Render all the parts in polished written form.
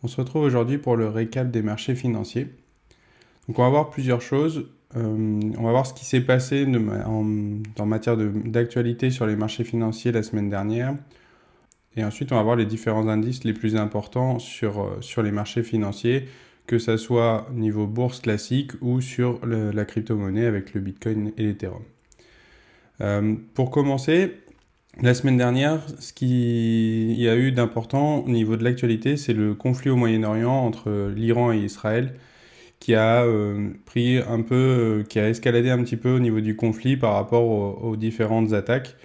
On se retrouve aujourd'hui pour le récap des marchés financiers. Donc on va voir plusieurs choses. On va voir ce qui s'est passé en matière d'actualité sur les marchés financiers la semaine dernière. Et ensuite, on va voir les différents indices les plus importants sur les marchés financiers, que ce soit au niveau bourse classique ou sur la crypto-monnaie avec le Bitcoin et l'Ethereum. Pour commencer, la semaine dernière, ce qu'il y a eu d'important au niveau de l'actualité, c'est le conflit au Moyen-Orient entre l'Iran et Israël qui a qui a escaladé un petit peu au niveau du conflit par rapport aux différentes attaques.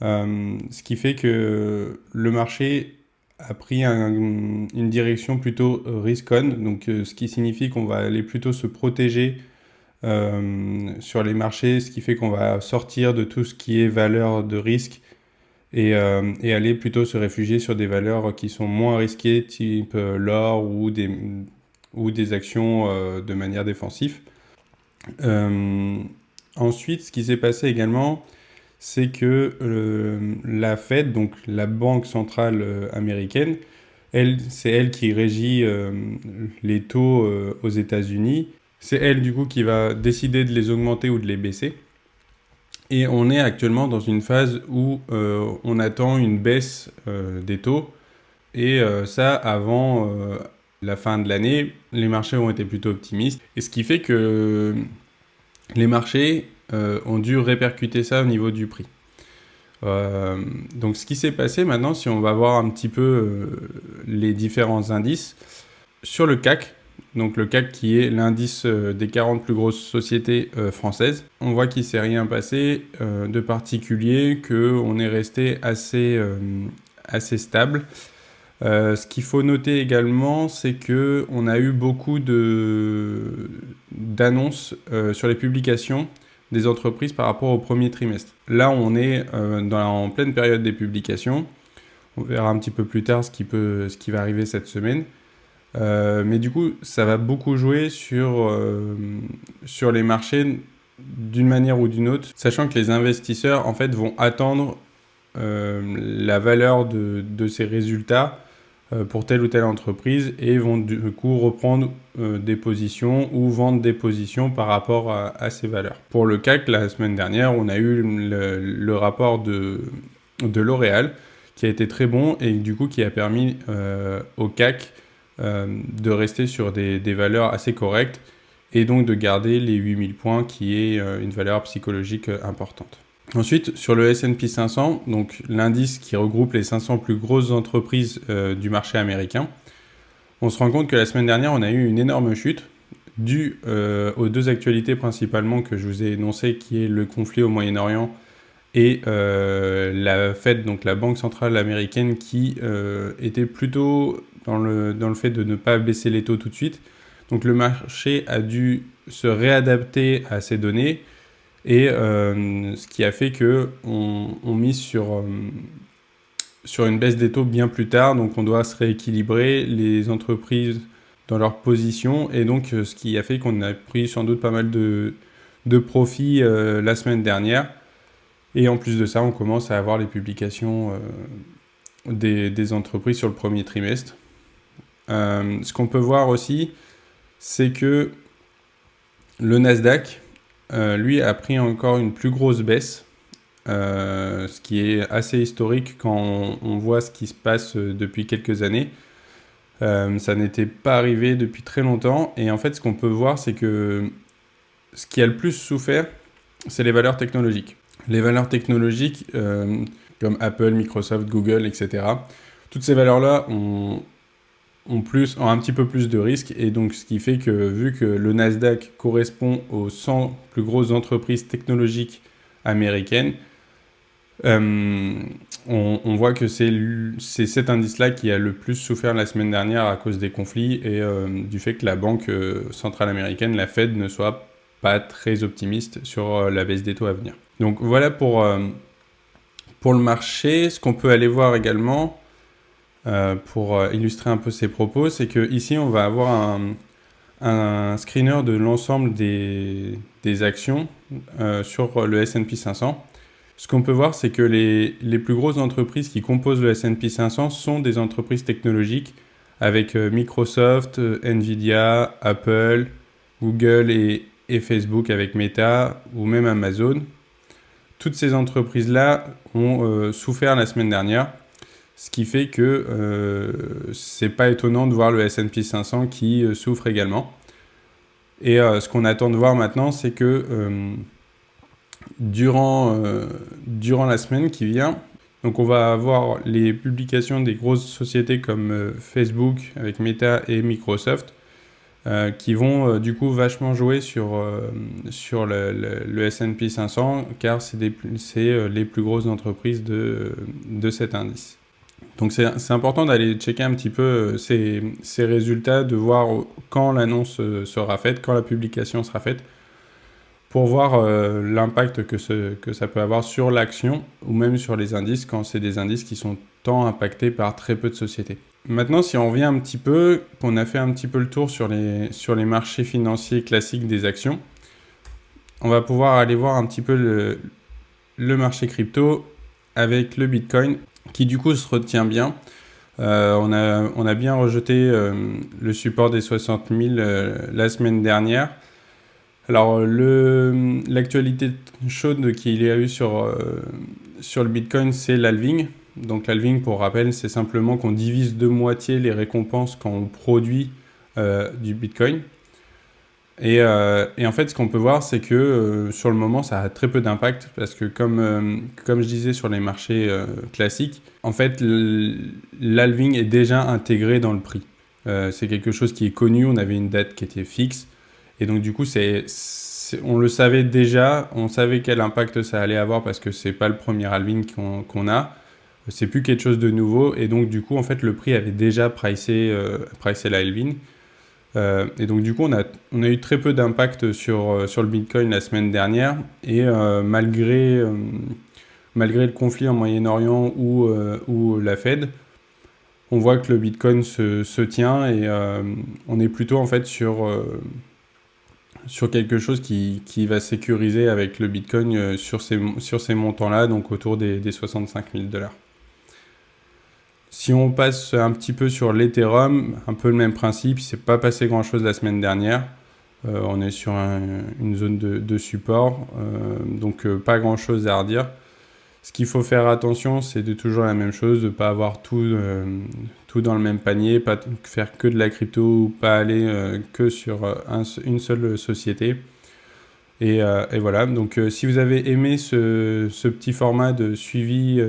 Ce qui fait que le marché a pris une direction plutôt risk-on, donc ce qui signifie qu'on va aller plutôt se protéger sur les marchés, ce qui fait qu'on va sortir de tout ce qui est valeur de risque et aller plutôt se réfugier sur des valeurs qui sont moins risquées, type l'or ou des actions de manière défensive. Ensuite, ce qui s'est passé également, c'est que la Fed, donc la Banque centrale américaine, c'est elle qui régit les taux aux États-Unis. C'est elle, du coup, qui va décider de les augmenter ou de les baisser. Et on est actuellement dans une phase où on attend une baisse des taux. Et ça, avant la fin de l'année, les marchés ont été plutôt optimistes. Et ce qui fait que les marchés ont dû répercuter ça au niveau du prix. Donc ce qui s'est passé maintenant, si on va voir un petit peu les différents indices, sur le CAC, donc le CAC qui est l'indice des 40 plus grosses sociétés françaises, on voit qu'il ne s'est rien passé de particulier, qu'on est resté assez stable. Ce qu'il faut noter également, c'est qu'on a eu beaucoup d'annonces sur les publications des entreprises par rapport au premier trimestre. Là, on est en pleine période des publications. On verra un petit peu plus tard ce qui va arriver cette semaine. Mais du coup, ça va beaucoup jouer sur les marchés d'une manière ou d'une autre, sachant que les investisseurs en fait vont attendre la valeur de ces résultats pour telle ou telle entreprise et vont du coup reprendre des positions ou vendre des positions par rapport à ces valeurs. Pour le CAC, la semaine dernière, on a eu le rapport de L'Oréal qui a été très bon et du coup qui a permis au CAC de rester sur des valeurs assez correctes et donc de garder les 8000 points qui est une valeur psychologique importante. Ensuite, sur le S&P 500, donc l'indice qui regroupe les 500 plus grosses entreprises du marché américain, on se rend compte que la semaine dernière, on a eu une énorme chute due aux deux actualités principalement que je vous ai énoncées, qui est le conflit au Moyen-Orient et la Fed, donc la Banque centrale américaine, qui était plutôt dans le fait de ne pas baisser les taux tout de suite. Donc le marché a dû se réadapter à ces données et ce qui a fait qu'on mise sur une baisse des taux bien plus tard. Donc on doit se rééquilibrer les entreprises dans leur position et donc ce qui a fait qu'on a pris sans doute pas mal de profits la semaine dernière. Et en plus de ça, on commence à avoir les publications des entreprises sur le premier trimestre. Ce qu'on peut voir aussi, c'est que le Nasdaq, lui, a pris encore une plus grosse baisse, ce qui est assez historique quand on voit ce qui se passe depuis quelques années. Ça n'était pas arrivé depuis très longtemps. Et en fait, ce qu'on peut voir, c'est que ce qui a le plus souffert, c'est les valeurs technologiques. Les valeurs technologiques, comme Apple, Microsoft, Google, etc., toutes ces valeurs-là ont un petit peu plus de risques, et donc ce qui fait que vu que le Nasdaq correspond aux 100 plus grosses entreprises technologiques américaines, on voit que c'est cet indice-là qui a le plus souffert la semaine dernière à cause des conflits et du fait que la Banque centrale américaine, la Fed, ne soit pas très optimiste sur la baisse des taux à venir. Donc voilà pour le marché. Ce qu'on peut aller voir également, pour illustrer un peu ces propos, c'est qu'ici on va avoir un screener de l'ensemble des actions sur le S&P 500. Ce qu'on peut voir, c'est que les plus grosses entreprises qui composent le S&P 500 sont des entreprises technologiques avec Microsoft, Nvidia, Apple, Google et Facebook avec Meta, ou même Amazon. Toutes ces entreprises-là ont souffert la semaine dernière, ce qui fait que c'est pas étonnant de voir le S&P 500 qui souffre également. Et ce qu'on attend de voir maintenant, c'est que durant la semaine qui vient, donc on va avoir les publications des grosses sociétés comme Facebook avec Meta et Microsoft qui vont du coup vachement jouer sur le S&P 500 car c'est les plus grosses entreprises de cet indice. Donc c'est important d'aller checker un petit peu ces résultats, de voir quand l'annonce sera faite, quand la publication sera faite, pour voir l'impact que ça peut avoir sur l'action ou même sur les indices quand c'est des indices qui sont tant impactés par très peu de sociétés. Maintenant, si on revient un petit peu, qu'on a fait un petit peu le tour sur les marchés financiers classiques des actions, on va pouvoir aller voir un petit peu le marché crypto avec le Bitcoin qui du coup se retient bien. On a bien rejeté le support des 60 000 la semaine dernière. Alors, l'actualité chaude qu'il y a eu sur le Bitcoin, c'est l'halving. Donc, l'halving, pour rappel, c'est simplement qu'on divise de moitié les récompenses quand on produit du Bitcoin. Et en fait, ce qu'on peut voir, c'est que sur le moment, ça a très peu d'impact parce que comme je disais sur les marchés classiques, en fait, l'halving est déjà intégré dans le prix. C'est quelque chose qui est connu, on avait une date qui était fixe. Et donc du coup, on le savait déjà, on savait quel impact ça allait avoir parce que c'est pas le premier halving qu'on a. C'est plus quelque chose de nouveau. Et donc du coup, en fait, le prix avait déjà pricé la halving. Et donc du coup, on a eu très peu d'impact sur le Bitcoin la semaine dernière. Et malgré le conflit en Moyen-Orient ou la Fed, on voit que le Bitcoin se tient et on est plutôt en fait sur quelque chose qui va sécuriser avec le Bitcoin sur ces montants-là, donc autour des 65 000 $. Si on passe un petit peu sur l'Ethereum, un peu le même principe, il ne s'est pas passé grand-chose la semaine dernière. On est sur une zone de support, donc pas grand-chose à redire. Ce qu'il faut faire attention, c'est de toujours la même chose, de ne pas avoir tout dans le même panier, pas faire que de la crypto ou pas aller que sur une seule société. Et voilà, donc si vous avez aimé ce petit format de suivi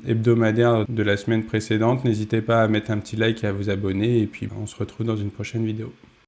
hebdomadaire de la semaine précédente, n'hésitez pas à mettre un petit like et à vous abonner. Et puis on se retrouve dans une prochaine vidéo.